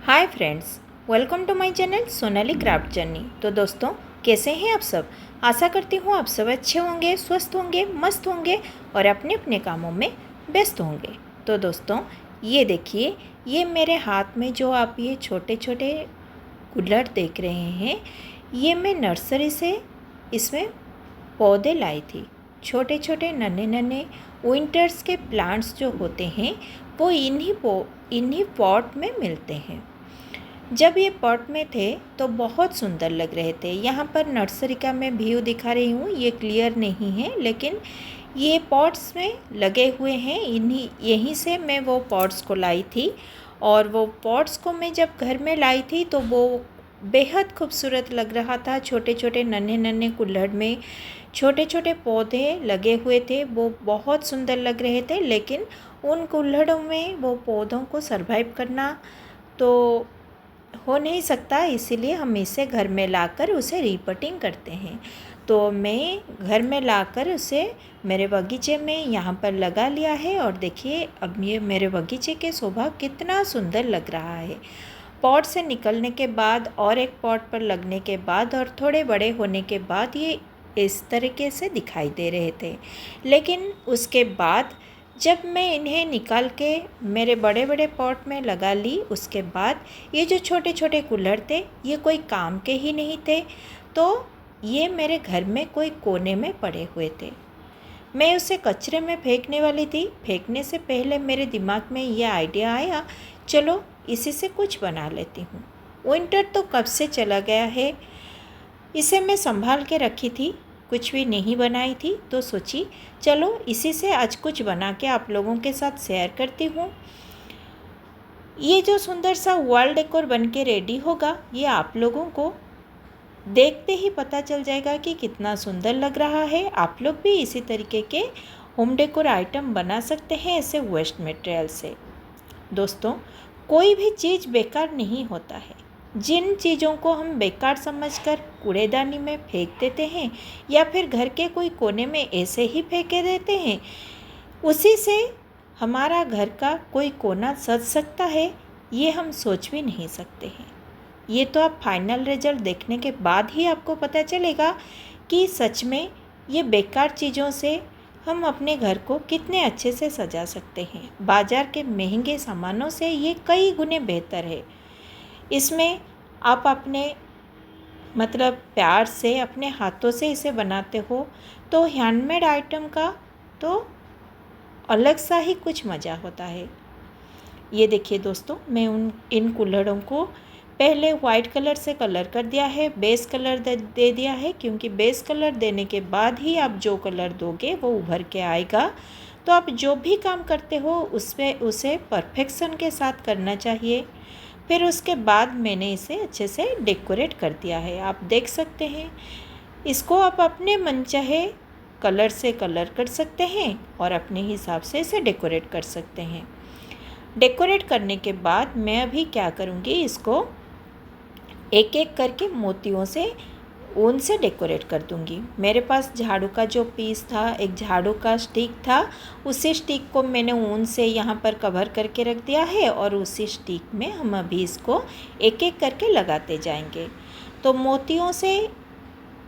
Hi friends, welcome to my channel Sonali craft journey. तो दोस्तों, कैसे हैं आप सब। आशा करती हूँ आप सब अच्छे होंगे, स्वस्थ होंगे, मस्त होंगे और अपने अपने कामों में व्यस्त होंगे। तो दोस्तों, ये देखिए, ये मेरे हाथ में जो आप ये छोटे छोटे कुल्हड़ देख रहे हैं, ये मैं नर्सरी से इसमें पौधे लाई थी। छोटे छोटे नन्हे नन्हे विंटर्स के प्लांट्स जो होते हैं वो इन्हीं पॉट में मिलते हैं। जब ये पॉट में थे तो बहुत सुंदर लग रहे थे। यहाँ पर नर्सरी का मैं व्यू दिखा रही हूँ, ये क्लियर नहीं है, लेकिन ये पॉट्स में लगे हुए हैं। यहीं से मैं वो पॉट्स को लाई थी और वो पॉट्स को मैं जब घर में लाई थी तो वो बेहद खूबसूरत लग रहा था। छोटे छोटे नन्हे नन्हे कुल्हड़ में छोटे छोटे पौधे लगे हुए थे, वो बहुत सुंदर लग रहे थे। लेकिन उन कुल्हड़ों में वो पौधों को सरवाइव करना तो हो नहीं सकता, इसीलिए हम इसे घर में लाकर उसे रीपटिंग करते हैं। तो मैं घर में लाकर उसे मेरे बगीचे में यहाँ पर लगा लिया है और देखिए अब ये मेरे बगीचे के शोभा कितना सुंदर लग रहा है। पॉट से निकलने के बाद और एक पॉट पर लगने के बाद और थोड़े बड़े होने के बाद ये इस तरीके से दिखाई दे रहे थे। लेकिन उसके बाद जब मैं इन्हें निकाल के मेरे बड़े बड़े पॉट में लगा ली, उसके बाद ये जो छोटे छोटे कुल्हड़ थे ये कोई काम के ही नहीं थे, तो ये मेरे घर में कोई कोने में पड़े हुए थे। मैं उसे कचरे में फेंकने वाली थी। फेंकने से पहले मेरे दिमाग में यह आइडिया आया, चलो इसी से कुछ बना लेती हूँ। विंटर तो कब से चला गया है, इसे मैं संभाल के रखी थी, कुछ भी नहीं बनाई थी, तो सोची चलो इसी से आज कुछ बना के आप लोगों के साथ शेयर करती हूँ। ये जो सुंदर सा वॉल डेकोर बन के रेडी होगा, ये आप लोगों को देखते ही पता चल जाएगा कि कितना सुंदर लग रहा है। आप लोग भी इसी तरीके के होम डेकोर आइटम बना सकते हैं ऐसे वेस्ट मटेरियल से। दोस्तों, कोई भी चीज़ बेकार नहीं होता है। जिन चीज़ों को हम बेकार समझकर कूड़ेदानी में फेंक देते हैं या फिर घर के कोई कोने में ऐसे ही फेंके देते हैं, उसी से हमारा घर का कोई कोना सज सकता है, ये हम सोच भी नहीं सकते हैं। ये तो आप फाइनल रिजल्ट देखने के बाद ही आपको पता चलेगा कि सच में ये बेकार चीज़ों से हम अपने घर को कितने अच्छे से सजा सकते हैं। बाज़ार के महंगे सामानों से ये कई गुने बेहतर है। इसमें आप अपने प्यार से अपने हाथों से इसे बनाते हो तो हैंडमेड आइटम का तो अलग सा ही कुछ मज़ा होता है। ये देखिए दोस्तों, मैं इन कुल्हड़ों को पहले वाइट कलर से कलर कर दिया है, बेस कलर दे दिया है, क्योंकि बेस कलर देने के बाद ही आप जो कलर दोगे वो उभर के आएगा। तो आप जो भी काम करते हो उसमें उसे परफेक्शन के साथ करना चाहिए। फिर उसके बाद मैंने इसे अच्छे से डेकोरेट कर दिया है, आप देख सकते हैं। इसको आप अपने मनचाहे कलर से कलर कर सकते हैं और अपने हिसाब से इसे डेकोरेट कर सकते हैं। डेकोरेट करने के बाद मैं अभी क्या करूँगी, इसको एक एक करके मोतियों से ऊन से डेकोरेट कर दूँगी। मेरे पास झाड़ू का जो पीस था, एक झाड़ू का स्टिक था, उसी स्टिक को मैंने ऊन से यहाँ पर कवर करके रख दिया है और उसी स्टिक में हम अभी इसको एक एक करके लगाते जाएंगे। तो मोतियों से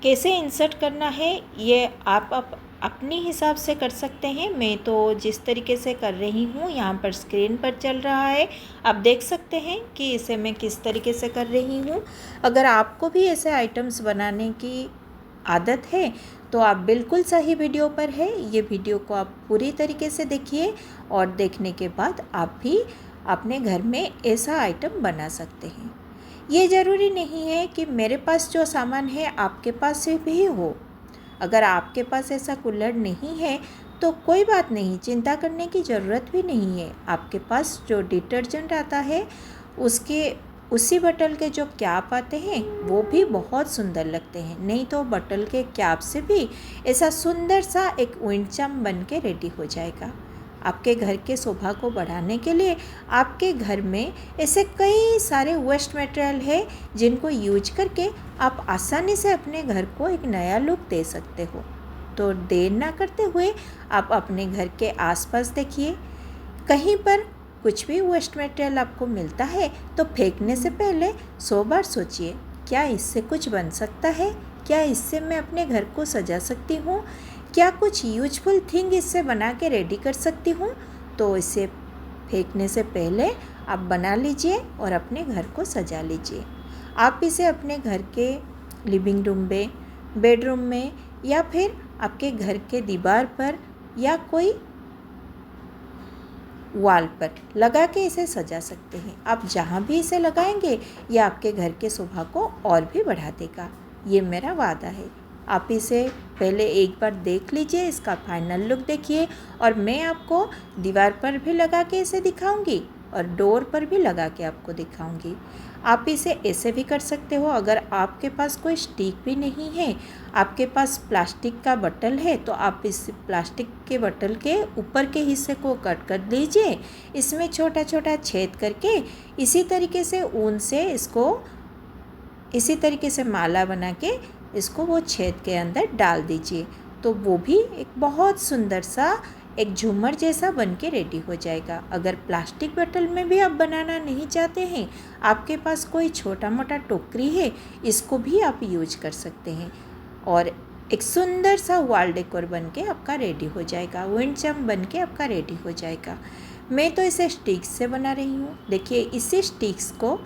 कैसे इंसर्ट करना है ये आप अपनी हिसाब से कर सकते हैं। मैं तो जिस तरीके से कर रही हूँ यहाँ पर स्क्रीन पर चल रहा है, आप देख सकते हैं कि इसे मैं किस तरीके से कर रही हूँ। अगर आपको भी ऐसे आइटम्स बनाने की आदत है तो आप बिल्कुल सही वीडियो पर है। ये वीडियो को आप पूरी तरीके से देखिए और देखने के बाद आप भी अपने घर में ऐसा आइटम बना सकते हैं। ये ज़रूरी नहीं है कि मेरे पास जो सामान है आपके पास भी हो। अगर आपके पास ऐसा कुल्हड़ नहीं है तो कोई बात नहीं, चिंता करने की ज़रूरत भी नहीं है। आपके पास जो डिटर्जेंट आता है उसी बटल के जो कैप आते हैं वो भी बहुत सुंदर लगते हैं। नहीं तो बटल के कैप से भी ऐसा सुंदर सा एक विंडचाम बन के रेडी हो जाएगा। आपके घर के शोभा को बढ़ाने के लिए आपके घर में ऐसे कई सारे वेस्ट मटेरियल है जिनको यूज करके आप आसानी से अपने घर को एक नया लुक दे सकते हो। तो देर ना करते हुए आप अपने घर के आसपास देखिए, कहीं पर कुछ भी वेस्ट मटेरियल आपको मिलता है तो फेंकने से पहले 100 बार सोचिए, क्या इससे कुछ बन सकता है? क्या इससे मैं अपने घर को सजा सकती हूँ? क्या कुछ यूजफुल थिंग इससे बना के रेडी कर सकती हूँ? तो इसे फेंकने से पहले आप बना लीजिए और अपने घर को सजा लीजिए। आप इसे अपने घर के लिविंग रूम में, बेडरूम में या फिर आपके घर के दीवार पर या कोई वॉल पर लगा के इसे सजा सकते हैं। आप जहाँ भी इसे लगाएंगे ये आपके घर के शोभा को और भी बढ़ा देगा, ये मेरा वादा है। आप इसे पहले एक बार देख लीजिए, इसका फाइनल लुक देखिए और मैं आपको दीवार पर भी लगा के इसे दिखाऊंगी और डोर पर भी लगा के आपको दिखाऊंगी। आप इसे ऐसे भी कर सकते हो, अगर आपके पास कोई स्टिक भी नहीं है, आपके पास प्लास्टिक का बटल है तो आप इस प्लास्टिक के बटल के ऊपर के हिस्से को कट कर लीजिए, इसमें छोटा छोटा छेद करके इसी तरीके से ऊन से इसको इसी तरीके से माला बना के इसको वो छेद के अंदर डाल दीजिए, तो वो भी एक बहुत सुंदर सा एक झूमर जैसा बन के रेडी हो जाएगा। अगर प्लास्टिक बटल में भी आप बनाना नहीं चाहते हैं, आपके पास कोई छोटा मोटा टोकरी है, इसको भी आप यूज कर सकते हैं और एक सुंदर सा वॉल डेकोर बन के आपका रेडी हो जाएगा, विंड चाइम बन के आपका रेडी हो जाएगा। मैं तो इसे स्टिक्स से बना रही हूँ। देखिए इसी स्टिक्स को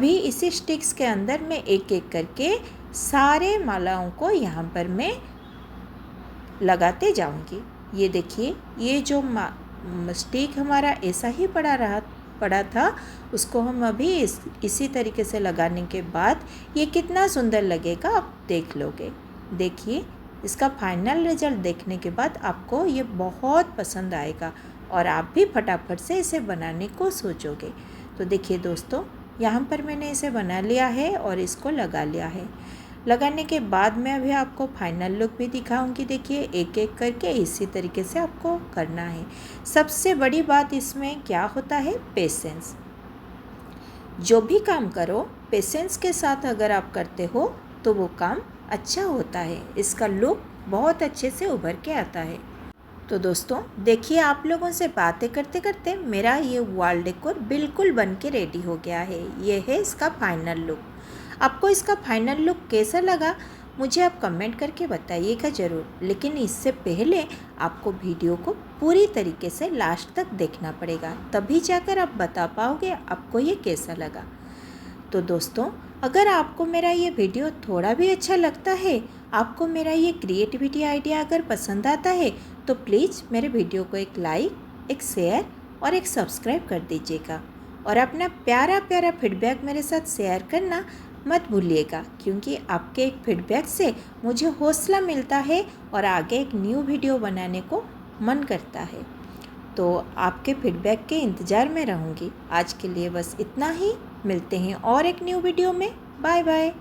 इसी स्टिक्स के अंदर मैं एक एक करके सारे मालाओं को यहाँ पर मैं लगाते जाऊँगी। ये देखिए, ये जो स्टिक हमारा ऐसा ही पड़ा था, उसको हम अभी इसी तरीके से लगाने के बाद ये कितना सुंदर लगेगा आप देख लोगे। देखिए इसका फाइनल रिजल्ट देखने के बाद आपको ये बहुत पसंद आएगा और आप भी फटाफट से इसे बनाने को सोचोगे। तो देखिए दोस्तों, यहाँ पर मैंने इसे बना लिया है और इसको लगा लिया है। लगाने के बाद मैं अभी आपको फाइनल लुक भी दिखाऊंगी। देखिए एक एक करके इसी तरीके से आपको करना है। सबसे बड़ी बात इसमें क्या होता है, पेशेंस। जो भी काम करो पेशेंस के साथ अगर आप करते हो तो वो काम अच्छा होता है, इसका लुक बहुत अच्छे से उभर के आता है। तो दोस्तों देखिए, आप लोगों से बातें करते करते मेरा ये वॉल डेकोर बिल्कुल बन के रेडी हो गया है। ये है इसका फाइनल लुक। आपको इसका फाइनल लुक कैसा लगा मुझे आप कमेंट करके बताइएगा ज़रूर, लेकिन इससे पहले आपको वीडियो को पूरी तरीके से लास्ट तक देखना पड़ेगा, तभी जाकर आप बता पाओगे आपको ये कैसा लगा। तो दोस्तों, अगर आपको मेरा ये वीडियो थोड़ा भी अच्छा लगता है, आपको मेरा ये क्रिएटिविटी आइडिया अगर पसंद आता है, तो प्लीज़ मेरे वीडियो को एक लाइक, एक शेयर और एक सब्सक्राइब कर दीजिएगा और अपना प्यारा प्यारा फीडबैक मेरे साथ शेयर करना मत भूलिएगा, क्योंकि आपके एक फीडबैक से मुझे हौसला मिलता है और आगे एक न्यू वीडियो बनाने को मन करता है। तो आपके फीडबैक के इंतज़ार में रहूँगी। आज के लिए बस इतना ही, मिलते हैं और एक न्यू वीडियो में। Bye bye.